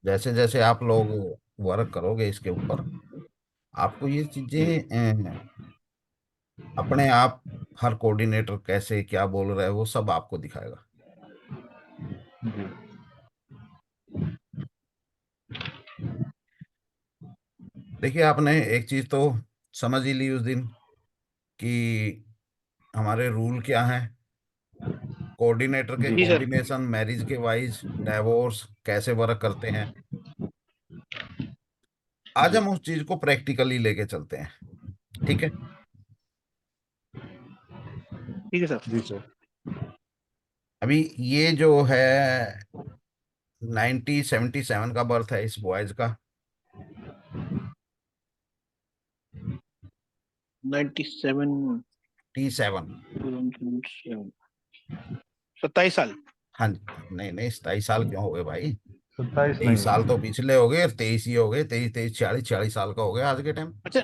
जैसे जैसे आप लोग वर्क करोगे इसके ऊपर, आपको ये चीजें अपने आप, हर कोऑर्डिनेटर कैसे क्या बोल रहा है वो सब आपको दिखाएगा। जी। देखिए, आपने एक चीज तो समझ ही ली उस दिन कि हमारे रूल क्या हैं, कोऑर्डिनेटर के जी जी सर। सर। कॉम्बिनेशन मैरिज के वाइज डाइवोर्स कैसे वर्क करते हैं। आज जी। हम उस चीज को प्रैक्टिकली लेके चलते हैं। ठीक है। ठीक है सर। जी सर। अभी ये जो है 1977 का बर्थ है इस बॉयज का। 97। T7। 27 साल। हाँ जी। नहीं नहीं, 27 साल क्यों हो गए भाई? 27 तेईस नहीं साल तो है। पिछले हो गए और 23 ही हो गए। 23 23 40 40 साल का हो गया आज के टाइम। अच्छा।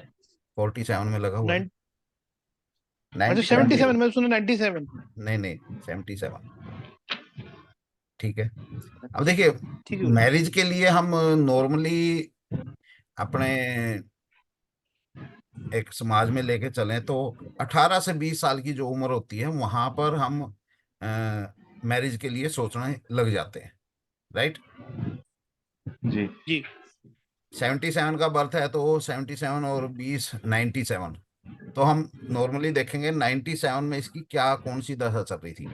47 में लगा हुआ है। 9। अच्छा, 97। 77 मैं सुना 97। नहीं नहीं, 77। ठीक है। अब देखिए, ठीक है। मैरिज के लिए हम नॉर्मली अपने एक समाज में लेके चलें तो 18 से 20 साल की जो उम्र होती है वहां पर हम मैरिज के लिए सोचने लग जाते हैं। राइट। जी। जी। 77 का बर्थ है तो 77 और 20 97। तो हम नॉर्मली देखेंगे 97 में इसकी क्या कौन सी दशा चल रही थी।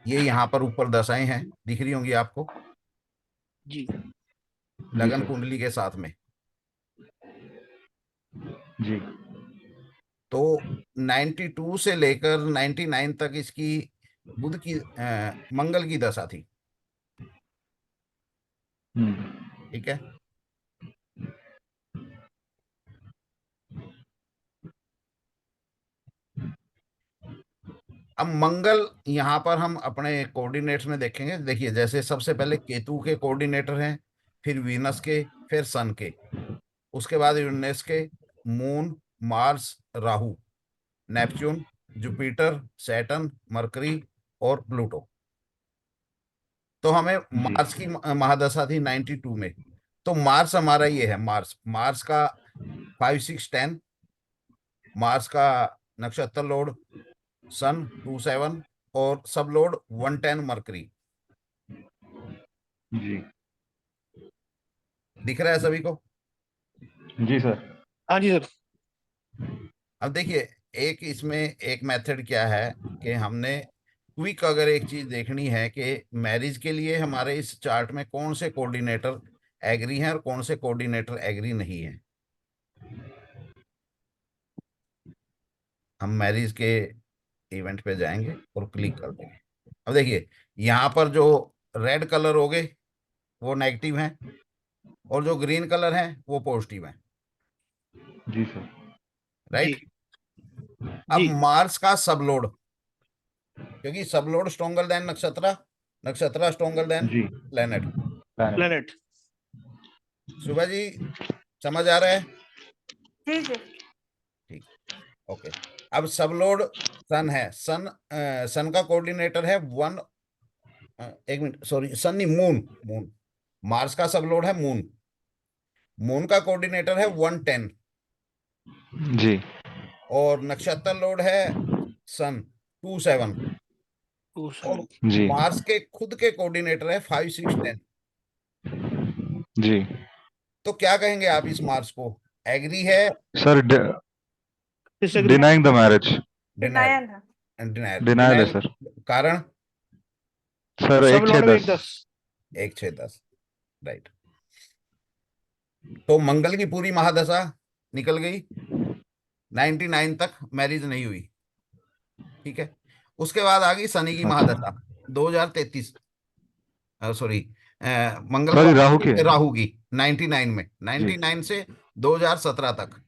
ये यहाँ पर ऊपर दशाएं हैं दिख रही होंगी आपको, जी। जी लगन सर। कुंडली के साथ में। जी। तो 92 से लेकर 99 तक इसकी बुध की मंगल की दशा थी। हम्म। ठीक है। अब मंगल यहाँ पर हम अपने कोऑर्डिनेट्स में देखेंगे। देखिए, जैसे सबसे पहले केतु के कोऑर्डिनेटर हैं, फिर वीनस के, फिर सन के, उसके बाद यूरेनस के, moon, Mars, Rahu, Neptune, Jupiter, Saturn, mercury और प्लूटो। तो हमें जी। मार्स की महादशा थी 92 में। तो मार्स हमारा ये है, मार्स मार्स का 5 6 10, मार्स का नक्षत्र लोड सन 27 और सब लोड 110 मरकरी। जी। दिख रहा है सभी को? जी सर। हाँ जी सर। अब देखिए, एक इसमें एक मेथड क्या है कि हमने क्विक अगर एक चीज देखनी है कि मैरिज के लिए हमारे इस चार्ट में कौन से कोऑर्डिनेटर एग्री हैं और कौन से कोऑर्डिनेटर एग्री नहीं है। हम मैरिज के इवेंट पे जाएंगे और क्लिक कर देंगे। अब देखिए, यहाँ पर जो रेड कलर हो गए वो नेगेटिव हैं और जो ग्रीन कलर हैं वो पॉजिटिव हैं। जी सर। जी। राइट। अब जी। मार्स का सबलोड, क्योंकि सबलोड स्ट्रोंगर देन नक्षत्र, नक्षत्र स्ट्रोंगर देन जी। प्लेनेट। पैनल। प्लेनेट। सुबह जी, समझ आ रहा है? जी जी। ठीक। ओके। अब सबलोड सन है। सन का कोऑर्डिनेटर है वन, एक मिनट, सॉरी, सन नहीं, मून। मून। मार्स का सबलोड है मून। मून का कोऑर्डिनेटर है 110 जी। और नक्षत्र लोड है सन 27। और 27। जी। मार्स के खुद के कोऑर्डिनेटर है 5 6 10। जी तो क्या कहेंगे आप इस मार्स को? एग्री है? Sir. Disagree. Denying the marriage. Denial? Denial है। डिनायल? डिनाइल है डिनायल सर। कारण? सर सब एक छः लॉर्ड में एक दस 10। 1 6 10। राइट। तो मंगल की पूरी महादशा निकल गई, 99 तक मैरिज नहीं हुई। ठीक है। उसके बाद आ गई शनि की अच्छा। महादशा 2033, सॉरी, मंगल को सॉरी, आ राहु के। गई राहु की 99 में, जी। 99 से 2017 तक।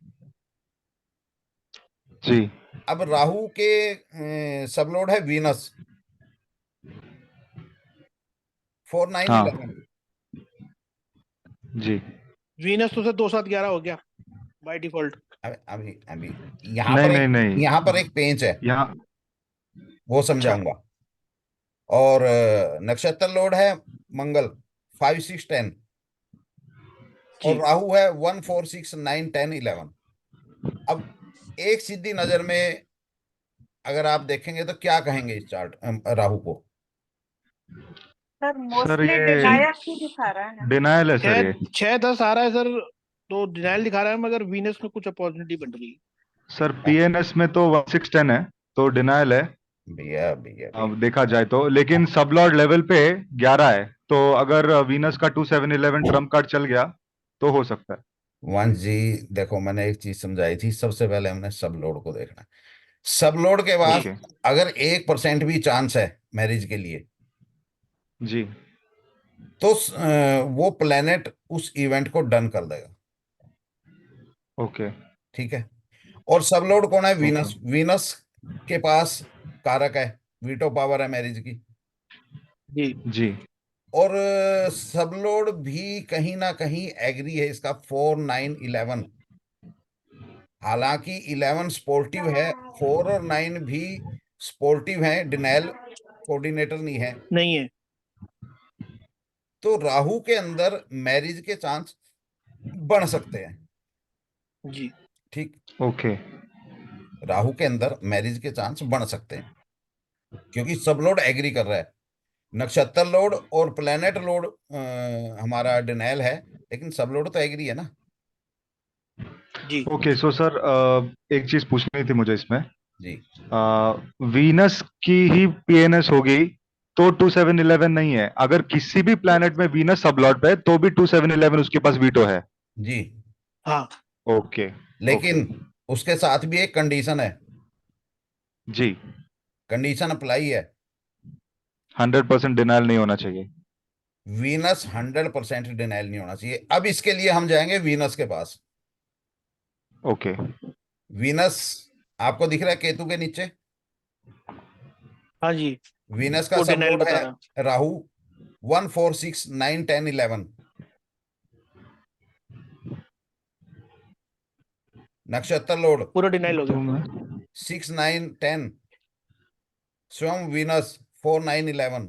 जी। अब राहु के सबलोड है वीनस 49 11। हाँ। जी। वीनस तो सर 2 7 11 हो गया बाय डिफॉल्ट। अभी अभी अभी नहीं नहीं नहीं। यहाँ पर एक पेंच है, यहाँ। वो अच्छा। समझाऊंगा। और नक्षत्र लोड है मंगल 5 6 10। और जी राहु है 1 4 6 9 10 11। अब एक सीधी नजर में अगर आप देखेंगे तो क्या कहेंगे इस चार्ट राहु को? सर सर मोस्टली ये डिनायर ही दिखा रहा है। डिनायल है सर छह ये। 6-10 आ रहा है सर। तो डिनाइल दिखा रहा है, मगर वीनस में कुछ अपॉर्चुनिटी बन रही है। सर पीएनएस में तो 1610 है, तो डिनायल है। भैया भैया भैया, अब देखा जाए तो, लेकिन सब लॉर्ड लेवल पे 11 है, तो अगर वीनस का 2711 ट्रम्प कार्ड चल गया तो हो सकता है। वंश जी देखो, मैंने एक चीज समझाई थी, सबसे पहले हमने सब लोड को देखना है। सब लोड के बाद ओके। अगर 1% भी चांस है मैरिज के लिए, जी। तो वो प्लेनेट उस इवेंट को डन कर देगा। ओके। ठीक है। और सब लोड कौन है? ओके। वीनस। वीनस के पास कारक है, वीटो पावर है मैरिज की। जी जी। और सब लोड भी कहीं ना कहीं एग्री है इसका 4 9 11। हालांकि 11 स्पोर्टिव है, 4 और 9 भी स्पोर्टिव है, डिनाइल कोऑर्डिनेटर नहीं है। नहीं है। तो राहु के अंदर मैरिज के चांस बढ़ सकते हैं। जी ठीक। ओके। राहु के अंदर मैरिज के चांस बढ़ सकते हैं, क्योंकि सब लोड एग्री कर रहा है। नक्षत्र लोड और प्लेनेट लोड हमारा डिनाइल है, लेकिन सब लोड तो एग्री है ना। जी ओके सो सर, एक चीज पूछनी थी मुझे इसमें। जी वीनस की ही पीएनएस होगी तो 2711 नहीं है, अगर किसी भी प्लैनेट में वीनस सब लॉर्ड पे है तो भी 2711 उसके पास वीटो है। जी। हाँ ओके। ओके। लेकिन उसके साथ भी एक कंडीशन है। जी। कंडीशन अप्लाई है। 100% डिनाइल नहीं होना चाहिए। वीनस 100% डिनाइल नहीं होना चाहिए। अब इसके लिए हम जाएंगे वीनस के पास। ओके। वीनस आपको दिख रहा है केतु के नीचे? हाँ जी, वीनस का वो सब डिनाइल लोड बता है रहा। राहु 1 4 6 9 10 11। नक्षत्र लोड पूरा डिनाइल हो तो गया। मैं 6 9 10। स्वयं वीनस 4 9 11।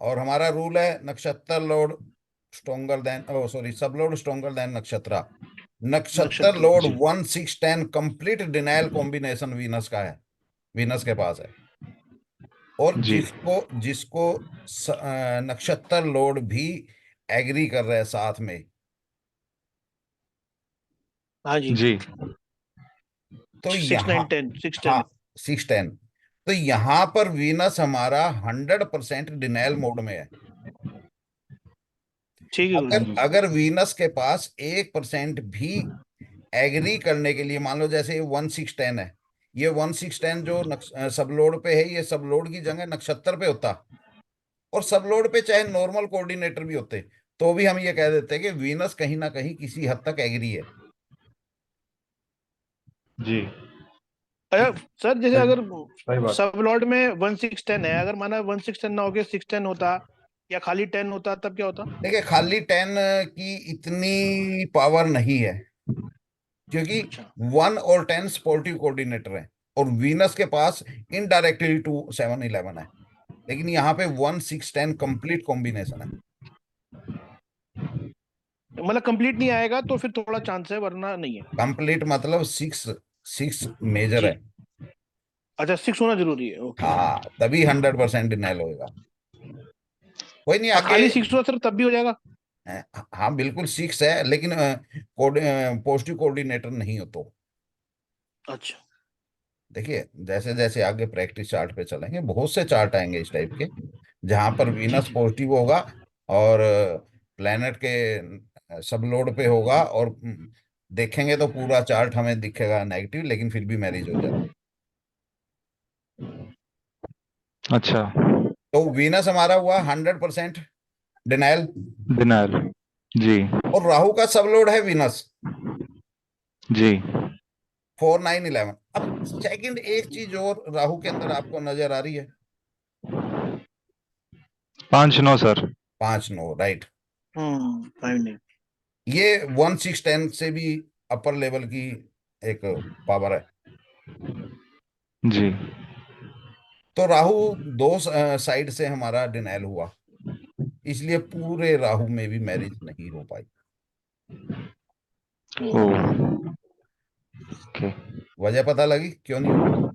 और हमारा रूल है नक्षत्र लोड स्ट्रोंगर देन, ओ सॉरी, सब लोड स्ट्रोंगर देन नक्षत्र। नक्षत्र नक्षत्र। लोड जी। 1 6 10 कंप्लीट डिनाइल कॉम्बिनेशन वीनस का है, वीनस के पास है। और जी। जिसको जिसको नक्षत्र लोड भी एग्री कर रहे हैं साथ में। हाँ जी, जी। तो 6 9 यहाँ, 10 6 10। हाँ, 6 10। तो यहाँ पर वीनस हमारा 100% डिनाइल मोड में है। ठीक है अगर गुरुजी। अगर वीनस के पास 1% भी एग्री करने के लिए, मान लो जैसे ये 1 6 10 है, ये 1 6 10 जो सब लोड पे है, ये सब लोड की जगह नक्षत्र पे होता, और सब लोड पे चाहे नॉर्मल कोऑर्डिनेटर भी होते, तो भी हम ये कह देते हैं कि वीनस कहीं ना कहीं किसी हद तक एग्री है। जी। अच्छा सर, जैसे सही। अगर सही बात। सब लॉर्ड में 1 6 10 है, अगर माना 1 6 10 ना होके 6 10 होता, या खाली 10 होता, तब क्या होता? देखिए, खाली 10 की इतनी पावर नहीं है, क्योंकि अच्छा। 1 और 10 स्पोर्टिव कोऑर्डिनेटर है, और वीनस के पास इनडायरेक्टली 2 7 11 है। लेकिन यहाँ पे 1 6 10 कंप्लीट कॉम्बिनेशन है। मतलब कंप्लीट नहीं आएगा तो फिर थोड़ा चांस है, वरना नहीं है। कंप्लीट मतलब 6 6 मेजर जी। है। अच्छा, 6 होना जरूरी है, ओके। हाँ, तभी 100% डिनाइल होएगा। कोई नहीं, और आगे। खाली 6 हुआ सर तब भी हो जाएगा? हाँ बिल्कुल 6 है, लेकिन पॉजिटिव कोऑर्डिनेटर नहीं हो तो। अच्छा। देखिए, जैसे जैसे आगे प्रैक्टिस चार्ट पे चलेंगे, बहुत से चार्ट आएंगे इस टाइप के, जहां पर जी वीनस जी। पॉजिटिव होगा, और प्लेनेट के सब लोड पे होगा, और देखेंगे तो पूरा चार्ट हमें दिखेगा नेगेटिव, लेकिन फिर भी मैरिज हो जाती। अच्छा। तो वीनस हमारा हुआ 100% डिनाइल। डिनायल। जी। और राहु का सब लोड है वीनस जी। 4 9 11। अब सेकंड एक चीज और राहु के अंदर आपको नजर आ रही है। 5 9 सर। 5 9, राइट। 5 नहीं। ये 1 6 10 से भी अपर लेवल की एक पावर है। जी। तो राहु दो साइड से हमारा डिनाइल हुआ, इसलिए पूरे राहु में भी मैरिज नहीं हो पाई। ओ ओके वजह पता लगी क्यों नहीं होगा? हाँ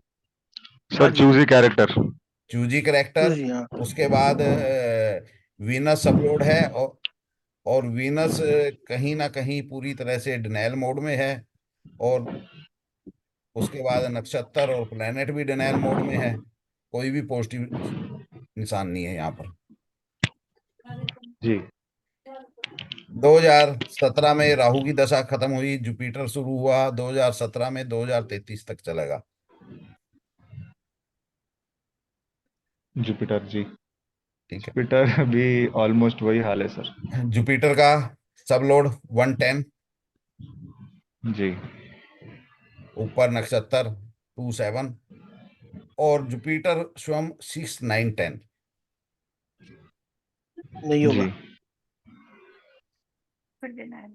सर, जी। Choosy character. Choosy character. जी हाँ। उसके बाद वीनस सबलोड है, और वीनस कहीं ना कहीं पूरी तरह से डिनायल मोड में है। और उसके बाद नक्षत्र और प्लेनेट भी डिनायल मोड में है। कोई भी पॉजिटिव निशान नहीं है यहाँ पर। जी 2017 में राहु की दशा खत्म हुई, जुपिटर शुरू हुआ 2017 में, 2033 तक चलेगा। जुपिटर जी। ठीक है। जुपिटर भी ऑलमोस्ट वही हाल है सर। जुपिटर का सब लोड 110, जी ऊपर नक्षत्र 27, और जुपिटर स्वयं 6 9 10। नहीं होगा। जी फिर denial।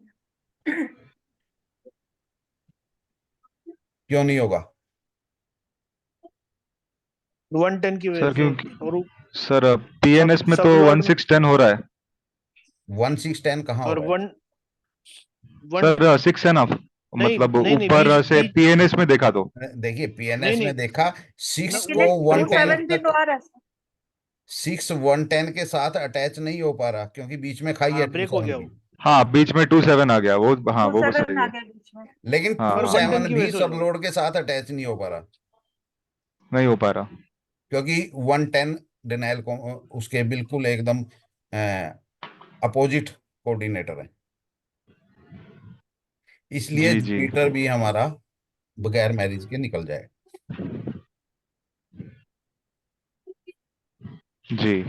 क्यों नहीं होगा? 110 की वजह सर, से। क्योंकि और सर सब पीएनएस में सब तो वन लॉर्ड में। सिक्स टेन हो रहा है। 1 6 10 कहाँ हो और रहा है? वन वन सर 6 है ना, नहीं मतलब नहीं नहीं, ऊपर बीच से बीच। पीएनएस में देखा तो। देखिए नहीं पीएनएस नहीं में देखा, न, सिक्स लेकिन को एक वन टू देखो टेन सेवन भी तो तक आ रहा है। 6 1 10 के साथ अटैच नहीं हो पा रहा, क्योंकि बीच में खाई है हाँ, टू ब्रेक हो सेवन गया की। वो। हाँ, बीच में 2 7 आ गया वो, हाँ टू वो सेवन सही आ है। गया बीच में। लेकिन पर टू हाँ, 110 सेवन की वजह भी से हो सब जाएगा। लोड के साथ अटैच नहीं हो पा रहा, नहीं हो पा रहा। क्योंकि 1 10 डिनाइल को उसके बिल्कुल एकदम अपोजिट कोऑर्डिनेटर है। इसलिए जी जी जुपिटर भी हमारा बगैर मैरिज के निकल जाए। जी।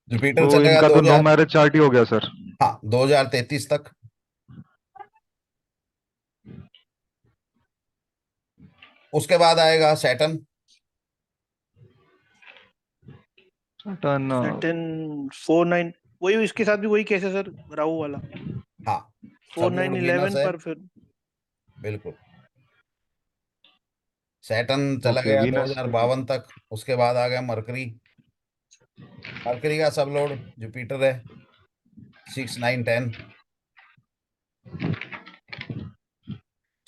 जुपिटर तो चलेगा इनका दो तो नो हजार मैरिज चार्ट ही हो गया सर। हाँ 2033 तक। उसके बाद आएगा सैटर्न। टर्न। सैटर्न 4 9। वही इसके साथ भी वही केस है सर, राहु वाला। हाँ, फोर सब नाइन लोड वीनस इलेवन है। पर फिर। बिल्कुल। सैटर्न चला ओके, गया वीनस। 2052 तक। उसके बाद आ गया मरकरी। मरकरी का सब लोड जुपिटर है, 6 9 10।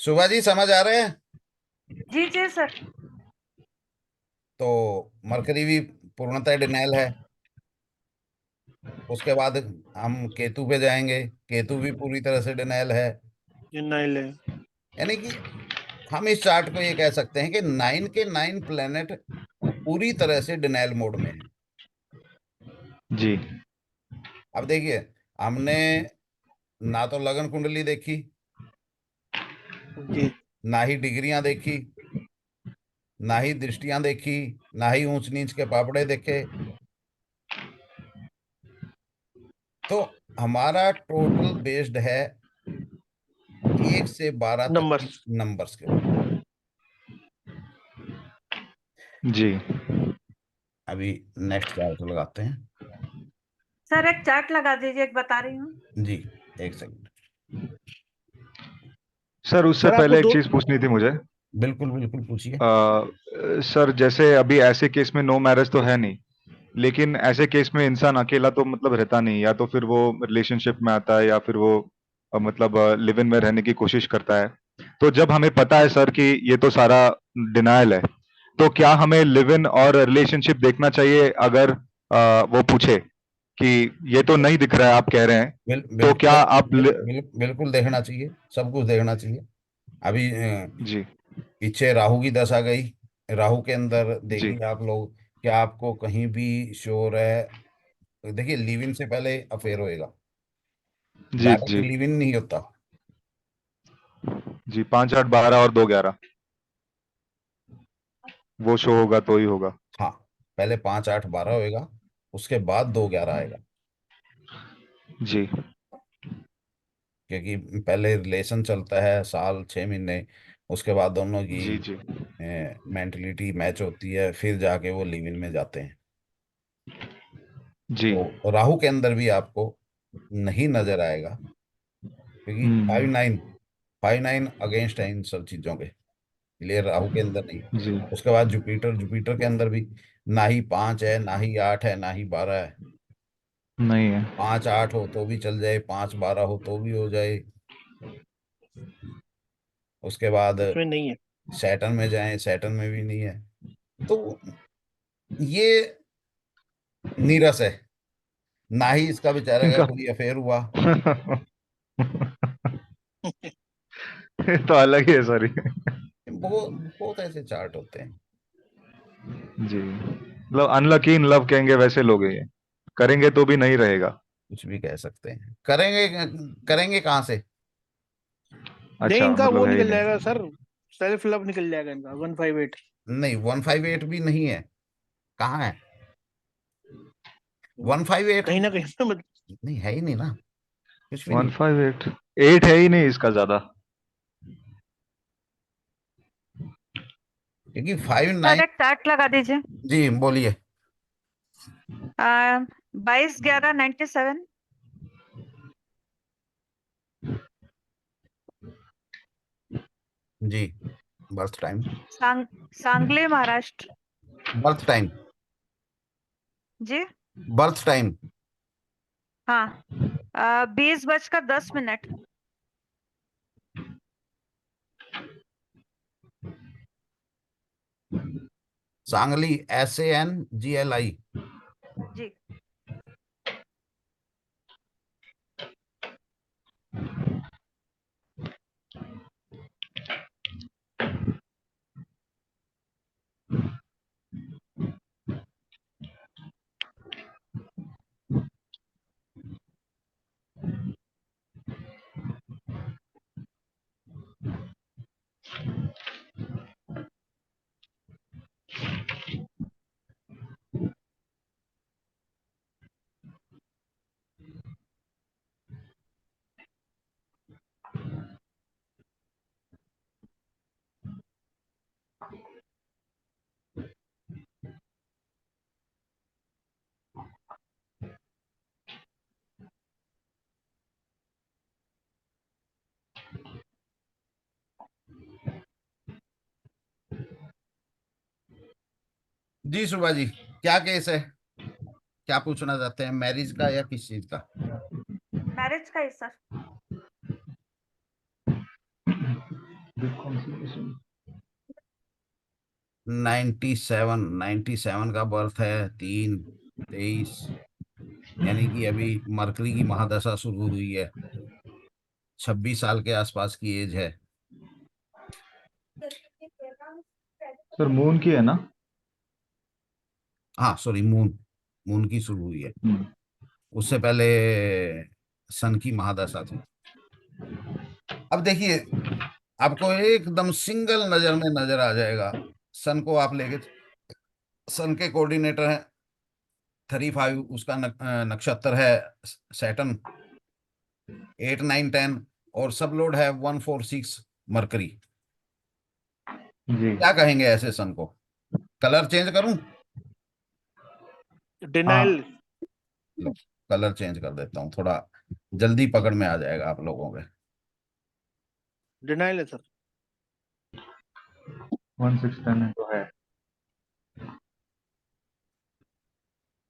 सुबह जी समझ आ रहे हैं? जी जी सर। तो मरकरी भी पूर्णतः डिनाइल है। उसके बाद हम केतु पे जाएंगे, केतु भी पूरी तरह से डिनाइल है। ये नाइल है। यानी कि हम इस चार्ट को ये कह सकते हैं कि 9 के 9 प्लेनेट पूरी तरह से डिनाइल मोड में है। जी अब देखिए, हमने ना तो लगन कुंडली देखी, जी। ना ही डिग्रियां देखी, ना ही दृष्टियां देखी, ना ही ऊंच नीच के पापड़े देखे। तो हमारा टोटल बेस्ड है 1 से 12 तक की नंबर्स। नंबर्स के ऊपर। जी। अभी नेक्स्ट चार्ट लगाते हैं। सर एक चार्ट लगा दीजिए, एक बता रही हूँ। जी, एक सेकंड। सर, उससे सर आपको पहले एक दो। चीज पूछनी थी मुझे। बिल्कुल बिल्कुल पूछिए। सर, जैसे अभी ऐसे केस में नो मैरिज तो है नहीं, लेकिन ऐसे केस में इंसान अकेला तो मतलब रहता नहीं, या तो फिर वो रिलेशनशिप में आता है, या फिर वो मतलब लिव इन में रहने की कोशिश करता है। तो जब हमें पता है सर कि ये तो सारा डिनायल है, तो क्या हमें लिव इन और रिलेशनशिप देखना चाहिए? अगर वो पूछे कि ये तो नहीं दिख रहा है, आप कह रहे हैं, तो बिल्कुल क्या आप बिल्कुल देखना चाहिए, सब कुछ देखना चाहिए। अभी जी पीछे राहु की दशा गई, राहु के अंदर जी देखिए आप लोग, क्या आपको कहीं भी श्योर है? देखिए, लिव इन से पहले अफेयर होएगा, जी डायरेक्ट जी लिव इन नहीं होता। जी। 5 8 12 और 2 11, वो शो होगा तो ही होगा। हाँ, पहले 5 8 12 होएगा, उसके बाद 2 11 आएगा। जी क्योंकि पहले रिलेशन चलता है साल 6 महीने, उसके बाद दोनों की जी जी मेंटलिटी मैच होती है, फिर जाके वो लिव इन में जाते हैं। जी। तो राहु के अंदर भी आपको नहीं नजर आएगा, क्योंकि फाइव हम्म। नाइन 5 9 अगेंस्ट है इन सब चीजों के लिए, राहु के अंदर नहीं। जी उसके बाद जुपिटर जुपिटर के अंदर भी ना ही 5 है, ना ही 8 है, ना ही 12 है। नहीं है। 5-8 हो तो भी चल जाए, 5-12 हो तो भी हो जाए। उसके बाद इसमें नहीं है। सैटर्न में जाएं, सैटर्न में भी नहीं है। तो ये नीरस है। ना ही इसका बेचारे का इनका कोई अफेयर हुआ। ये तो अलग ही है सर ये। बहुत बहुत ऐसे चार्ट होते हैं। जी, मतलब अनलकी इन लव कहेंगे वैसे लोग हैं ये, करेंगे तो भी नहीं रहेगा। कुछ भी कह सकते हैं, करेंगे। करेंगे कहाँ से? नहीं, अच्छा, इनका मतलब वो है ही निकल नहीं। जाएगा सर, सेल्फ लव निकल जाएगा इनका 158। नहीं, 158 भी नहीं है। कहाँ है 158? कहीं ना कहीं पे नहीं, है ही नहीं ना, कुछ भी नहीं। 158, 8 है ही नहीं इसका ज्यादा। क्योंकि 59। सर एक चार्ट लगा दीजिए। जी बोलिए। 22/11/97। जी, बर्थ टाइम। सांग सांगली महाराष्ट्र। Birth time. जी बर्थ टाइम। हाँ। 20:10। सांगली, SANGLI। जी जी सुबह जी, क्या केस है? क्या पूछना चाहते हैं, मैरिज का या किस चीज का? मैरिज का ही सर। Discontinuation। 97 का बर्थ है, 3/23। यानी कि अभी मरकरी की महादशा शुरू हुई है। 26 साल के आसपास की एज है। सर मून की है ना? हाँ सॉरी, मून। मून की शुरू हुई है। हम्म। उससे पहले सन की महादशा थी। अब देखिए, आपको एकदम सिंगल नजर में नजर आ जाएगा। सन को आप लेके, सन के कोऑर्डिनेटर है 35, उसका नक्षत्र है सैटर्न। 8, 9, 10, और सब लोड है 1, 4, 6 मरकरी। जी। क्या कहेंगे ऐसे सन को? कलर चेंज करूं? डिनाइल। हाँ। लो, कलर चेंज कर देता हूँ, थोड़ा जल्दी पकड़ में आ जाएगा आप लोगों के। डिनाइल है सर। 1610 तो है।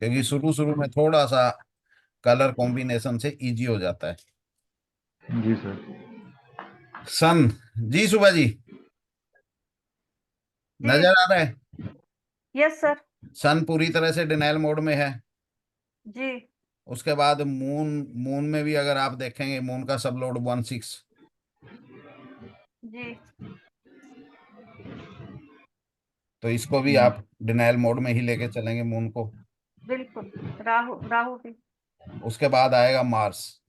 क्योंकि शुरू शुरू में थोड़ा सा कलर कॉम्बिनेशन से इजी हो जाता है। जी सर। सन। जी सुबह जी, जी नजर आ रहा है? Yes sir. सन पूरी तरह से डिनाइल मोड में है। जी उसके बाद मून। मून में भी अगर आप देखेंगे, मून का सब लोड 1, 6। जी तो इसको भी आप डिनाइल मोड में ही लेके चलेंगे, मून को। बिल्कुल। राहु राहु भी। उसके बाद आएगा मार्स।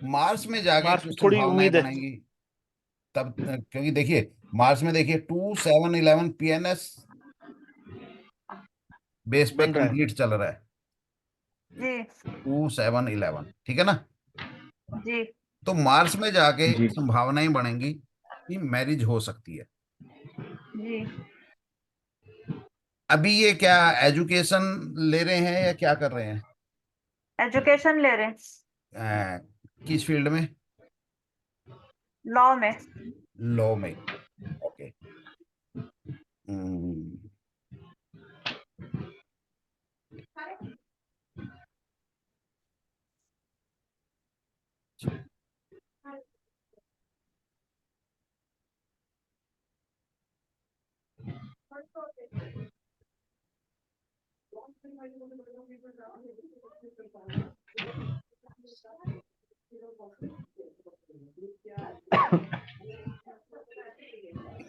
मार्स में जाके मार्स पे कुछ थोड़ी संभावनाएं उम्मीद है। बनेंगी। तब क्योंकि देखिए, मार्स में देखिए 2, 7, 11 PNS बेस पे बन रहा है। कंप्लीट चल रहा है। जी 2, 7, 11, ठीक है ना? जी तो मार्स में जाके जी। संभावनाएं बढ़ेंगी कि मैरिज हो सकती है। जी अभी ये क्या एजुकेशन ले रहे हैं या क्या कर रहे हैं? एजुकेशन ले रहे हैं। किस फील्ड में? लॉ में। लॉ में। ओके। हम्म,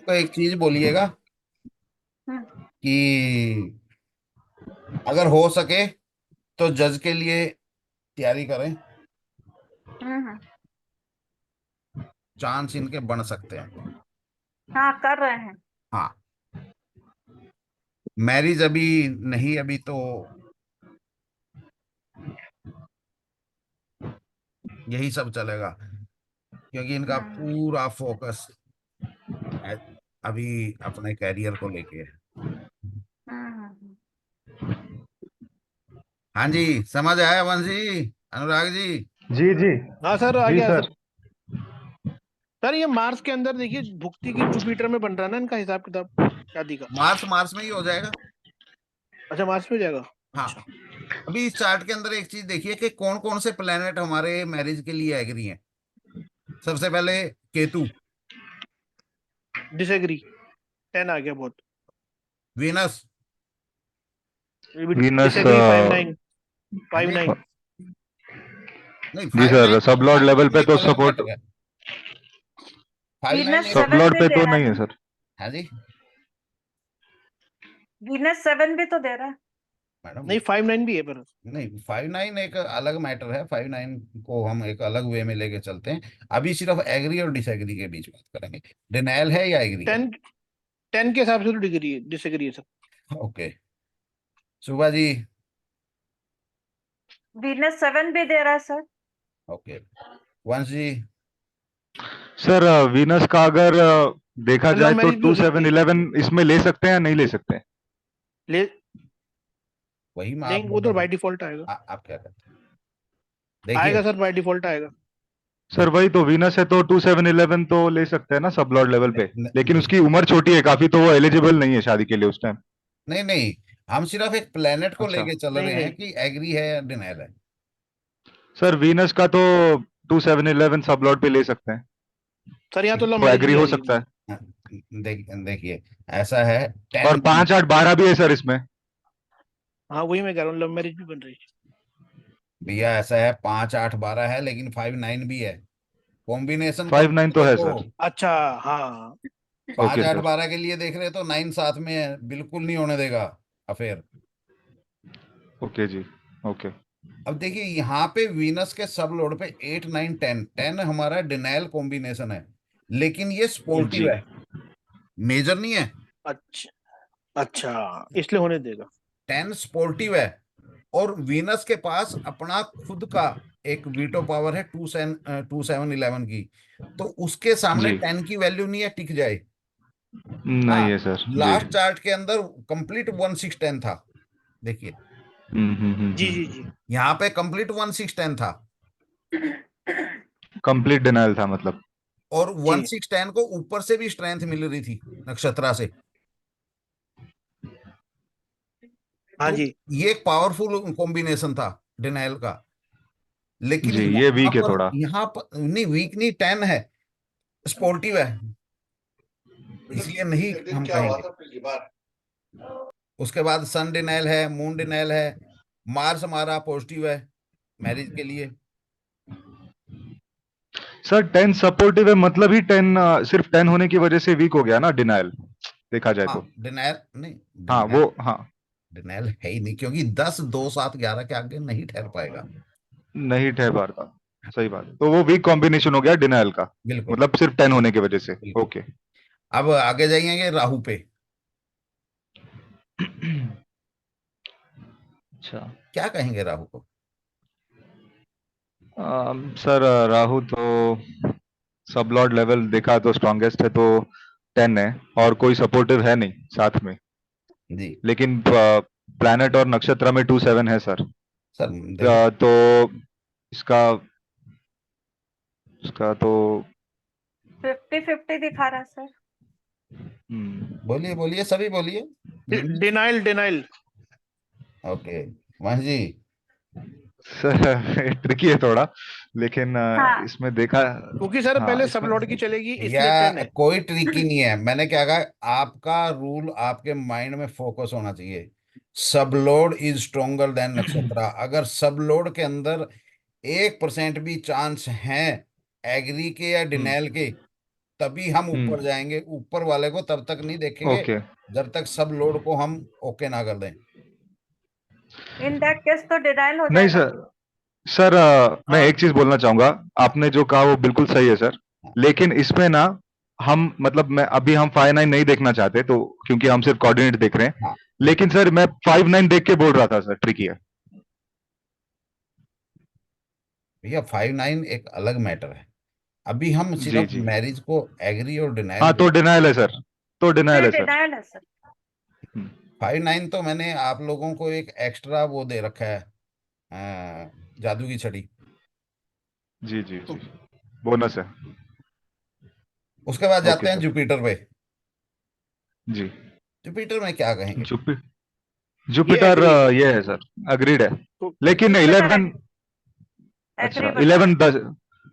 तो एक चीज बोलिएगा हम्म कि अगर हो सके तो जज के लिए तैयारी करें, हम्म। चांस इनके बन सकते हैं। हाँ, कर रहे हैं। हाँ, मैरिज अभी नहीं, अभी तो यही सब चलेगा, क्योंकि इनका हम्म पूरा फोकस अभी अपने कैरियर को लेके है। हम्म। हाँ जी, समझ आया वंश जी, अनुराग जी। जी जी। हाँ सर, आ जी गया सर। सर। सर ये मार्स के अंदर देखिए, भुक्ति की जुपिटर में बन रहा है ना इनका हिसाब किताब शादी का। मार्स मार्स में ही हो जाएगा। अच्छा, मार्स में जाएगा। हाँ, अच्छा। अभी इस चार्ट के अंदर एक चीज देखिए कि कौन कौन से प्लेनेट हमारे मैरिज के लिए एग्री हैं। सबसे पहले केतु, डिसएग्री, 10 आ गया बहुत। वीनस। वीनस डिसएग्री 5-9, नहीं 5-9। नहीं, जी 5-9, सर, सब लॉर्ड लेवल 5-9 पे एक तो अलग सपोर्ट। मैटर है। 5-9 वीनस एक, सब 7 लॉर्ड भी पे दे तो रहा है नहीं है ना। सर। हाँ जी वीनस 7 भी तो दे रहा है। मैडम। नहीं, 5-9 भी है पर। नहीं, 5-9 एक अलग मैटर है, 5-9 को हम एक अलग वे में लेके चलते हैं। अभी सिर्फ एग्री और डिसएग्री के बीच बात करेंगे। डिनायल है या एग्री है? 10 के हिसाब से तो डिग्री है, डिसएग्री है सर। ओके, सुबह जी। वीनस 7 भी दे रहा है सर। ओके, वंश जी। सर वीनस का अगर देखा लव जाए तो मैरिज भी हो टू सकती सेवन है। इलेवन इसमें ले सकते हैं या नहीं ले सकते हैं? ले वही मैं आप नहीं, वो बोल तो रहा बाय हूँ। डिफॉल्ट आएगा। आप क्या कहते हैं? आएगा देखिए, सर, बाय डिफॉल्ट आएगा। सर वही तो, वीनस है तो 2711 तो ले सकते हैं ना सब लॉर्ड लेवल पे। लेकिन उसकी उम्र छोटी है काफी, तो वो एलिजिबल नहीं है शादी के लिए उस टाइम। नहीं नहीं, हम सिर्फ एक प्लेनेट को अच्छा। लेके चल नहीं रहे हैं नहीं कि एग्री है या डिनायल है। सर वीनस का तो 2711 सब लॉर्ड पे ले सकते हैं, सर, यहाँ तो लव तो मैरिज एग्री भी आ हो रही सकता है। है। हाँ, देखिए, ऐसा है, और 10। 5 8 12 भी है सर इसमें। हाँ, वही मैं कह रहा हूँ, लव मैरिज भी बन रही है। भैया ऐसा है, 5 8 12 है, लेकिन 5 9 भी है। कॉम्बिनेशन को 5 9 तो है देखो। सर। अच्छा। हाँ। पांच ओके आठ सर। बारह के लिए देख रहे हो तो 9 साथ में है, बिल्कुल नहीं होने देगा अफेयर। ओके जी। ओके। अब देखिए यहाँ पे वीनस के सब लोड पे 8 9 10 10 हमारा डिनायल कॉम्बिनेशन है, लेकिन ये जी। स्पोर्टिव है, मेजर नहीं है। अच्छा अच्छा, इसलिए होने देगा। 10 स्पोर्टिव है, और वीनस के पास अपना खुद का एक वीटो पावर है 2 7 11 की। तो उसके सामने जी 10 की वैल्यू नहीं है, टिक जाए। नहीं हाँ, है सर जी। लास्ट चार्ट के अंदर कंप्लीट 1 6 10 था। देखिए, जी जी जी। यहाँ पे कंप्लीट 1 6 10 था, कंप्लीट डिनाइल था मतलब। और जी। 1 6 10 को ऊपर से भी स्ट्रेंथ मिल रही थी नक्षत्रा से। हाँ तो जी ये एक पावरफुल कॉम्बिनेशन था डिनायल का। लेकिन जी ये यहाँ वीक है पर थोड़ा। यहाँ पर नहीं, वीक नहीं, 10 है, स्पोर्टिव है, इसलिए नहीं हम कहेंगे। उसके बाद सन डिनायल है, मून डिनायल है, मार्स हमारा पॉजिटिव है मैरिज के लिए। सर 10 सपोर्टिव है मतलब ही 10, सिर्फ 10 होने की वजह से वीक हो गया ना डिनाइल, देखा जाए हाँ, तो। डिनायल नहीं, हाँ डिनायल वो हाँ। डिनायल है ही नहीं, क्योंकि 10 2 7 11 के आगे नहीं ठहर पाएगा। नहीं ठहर पा रहा। सही बात है, तो वो वीक कॉम्बिनेशन हो गया डिनाइल का, बिल्कुल मतलब सिर्फ 10 होने की वजह से। बिल्कुल। ओके। अब आगे जाइएंगे राहु पे। अच्छा। क्या कहेंगे राहु को? सर राहु तो सब लॉर्ड लेवल देखा तो स्ट्रॉन्गेस्ट है, तो 10 है, और कोई सपोर्टिव है नहीं साथ में। जी लेकिन प्लैनेट और नक्षत्र में 2 7 है सर। सर, देखिए, तो इसका इसका तो 50-50 दिखा रहा है सर। बोलिए बोलिए, सभी बोलिए। Denial denial. ओके, वंश जी। सर ट्रिकी है थोड़ा, लेकिन हाँ। इसमें देखा। क्योंकि सर हाँ पहले सब इसमें। लौट की चलेगी, इसलिए या 10 है। कोई ट्रिकी नहीं है, मैंने क्या कहा, आपका रूल आपके माइंड में फोकस होना चाहिए। सब लोड इज स्ट्रोंगर देन नक्षत्रा। अगर सब लोड के अंदर 1% भी चांस है एग्री के या डिनाइल के, तभी हम ऊपर जाएंगे। ऊपर वाले को तब तक नहीं देखेंगे ओके। जब तक सब लोड को हम ओके ना कर दें। इन दैट केस तो डिनाइल हो नहीं जाएगा। सर मैं हाँ। एक चीज बोलना चाहूंगा, आपने जो कहा वो बिल्कुल सही है सर, लेकिन इसमें ना हम मतलब मैं अभी हम 5-9 नहीं देखना चाहते तो, क्योंकि हम सिर्फ कोऑर्डिनेट देख रहे हैं। हाँ लेकिन सर मैं 5-9 देख के बोल रहा था सर, ट्रिकी है। भैया, 5-9 एक अलग मैटर है। अभी हम जी सिर्फ जी। मैरिज को एग्री और डिनाइल हाँ तो देख। डिनाइल है सर, तो डिनाइल ये है सर। डिनाइल है सर। 5-9 तो मैंने आप लोगों को एक एक्स्ट्रा वो दे रखा है, जादू की छड़ी। जी जी जी, बोनस है। उसके बाद ओके जाते हैं सर। जुपिटर पे। जी। जुपिटर में क्या कहेंगे? जुपि ये जुपिटर एग्री है। ये है सर, अग्रीड है। तो लेकिन जुपिटर 11, एग्री अच्छा बता रहा 11 है। 10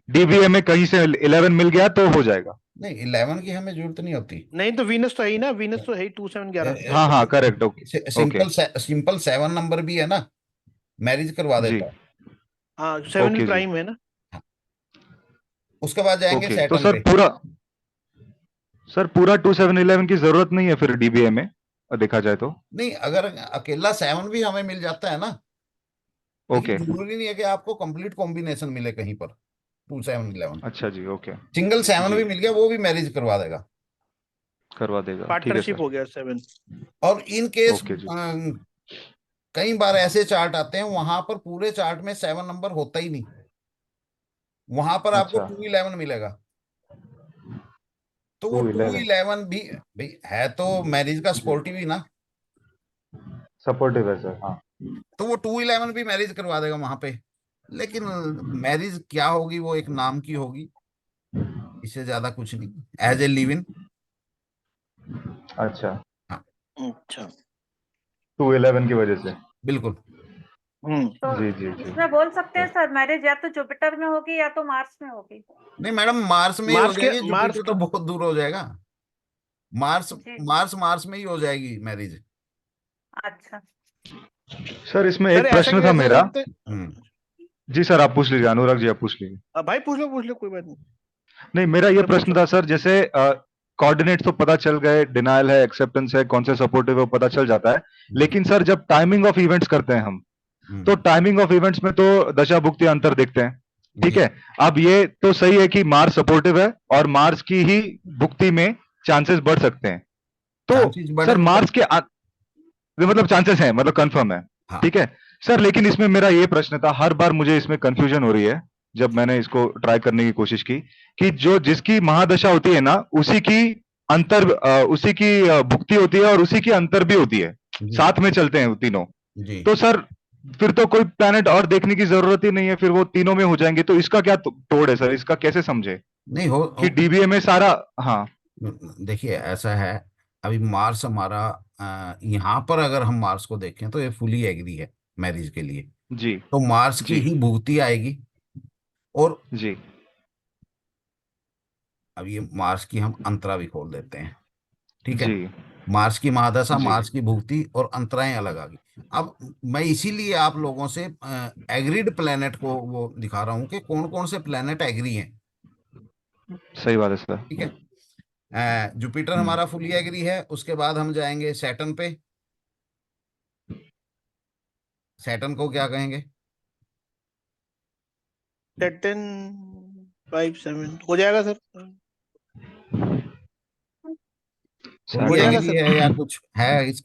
डीबीए में कहीं से 11 मिल गया तो हो जाएगा। नहीं, 11 की हमें जरूरत नहीं होती। नहीं तो वीनस तो है ही ना, वीनस तो है ही 2-7-11। हाँ हाँ correct, okay. Okay simple 7 number भी है ना, मैरिज करवा जी। देता है। हाँ 7 भी ओके जी। प्राइम है ना। हाँ। उसके बाद जाएंगे ओके तो सैटर्न सर पे। पूरा 2711 की जरूरत नहीं है फिर डीबीए में, देखा जाए तो। नहीं, अगर अकेला 7 भी हमें मिल जाता है ना, लेकिन ओके। जरूरी नहीं है कि आपको कंप्लीट कॉम्बिनेशन मिले कहीं पर। 2-7-11 अच्छा जी, ओके। सिंगल 7 जी, भी मिल गया, वो भी मैरिज करवा देगा। करवा देगा, ठीक है पार्टनरशिप सर। हो गया 7। और इन केस ओके जी। कई बार ऐसे चार्ट आते हैं वहां पर पूरे चार्ट में 7 नंबर होता ही नहीं, वहां पर आपको अच्छा 2-11 मिलेगा। तो वो टू 2-11 इलेवन भी भाई है तो मैरिज का जी, सपोर्टिव ही ना। सपोर्टिव है सर, हाँ। तो वो 2-11 भी मैरिज करवा देगा वहां पे। लेकिन मैरिज क्या होगी, वो एक नाम की होगी, इससे ज्यादा कुछ नहीं, एज ए लिव इन। अच्छा हाँ, अच्छा। 2-11 की वजह से। बिल्कुल। तो जी जी जी। इसमें बोल सकते हैं सर मैरिज या तो जुपिटर में होगी या तो मार्स में होगी। नहीं मैडम, मार्स में ही हो मार्स के जाएगी, मार्स जुपिटर के तो बहुत दूर हो जाएगा। मार्स जी मार्स मार्स में ही हो जाएगी मैरिज। अच्छा। सर इसमें सर एक ऐसा प्रश्न क्यों था ऐसा मेरा। करते हैं? हम्म। जी सर आप पूछ लीजिए, अनुराग जी आप पूछ लीजिए। भाई पूछ लो कोई बात नहीं। नहीं मेरा ये अरे प्रश्न पूछो। था सर, जैसे कोऑर्डिनेट तो पता चल गए, डिनायल है, एक्सेप्टेंस है, कौन से सपोर्टिव है वो पता चल जाता है। हम्म। लेकिन सर जब टाइमिंग ऑफ इवेंट्स करते हैं हम, तो हम्म। टाइमिंग ऑफ इवेंट्स में तो दशा भुक्ति अंतर देखते हैं। ठीक जी। है। अब ये तो सही है कि मार्स सपोर्टिव है और मार्स की ही भुक्ति में चांसेस बढ़ सकते हैं। तो चांसेस सर बढ़ेंगे तो। मार्स के मतलब चांसेस हैं, मतलब कंफर्म है। हाँ। ठीक है सर, लेकिन इसमें मेरा ये प्रश्न था, हर बार मुझे इसमें कंफ्यूजन हो रही है जब मैंने इसको ट्राई करने की कोशिश की, कि जो जिसकी महादशा होती है ना उसी की उसी की भुक्ति होती है और उसी की अंतर भी होती है, जी। साथ में चलते हैं वो तीनों। जी। तो सर फिर तो कोई प्लैनेट और देखने की जरूरत ही नहीं है, फिर वो तीनों में हो जाएंगे। तो इसका क्या तोड़ है सर, इसका कैसे समझे नहीं कि डीबीए में सारा। हाँ देखिए ऐसा है, अभी मार्स हमारा यहाँ पर अगर हम मार्स को देखें तो ये फुली एग्री है मैरिज के लिए। जी तो मार्स की जी ही भुगती आएगी। और जी अब ये मार्स की हम अंतरा भी खोल देते हैं। ठीक है। जी मार्स की महादशा, जी मार्स की भुगती और अंतराएं अलग आ गई। अब मैं इसीलिए आप लोगों से एग्रीड प्लेनेट को वो दिखा रहा हूं कि कौन कौन से प्लेनेट एग्री हैं। सही बात है सर। ठीक है। जुपिटर हम्म, हमारा फुली एग्री है। उसके बाद हम जाएंगे सैटर्न पे। सैटर्न को क्या कहेंगे? 10-5-7 हो जाएगा सर। फुली हो जाएगा सैटर्न एग्री सर। है या कुछ है इसके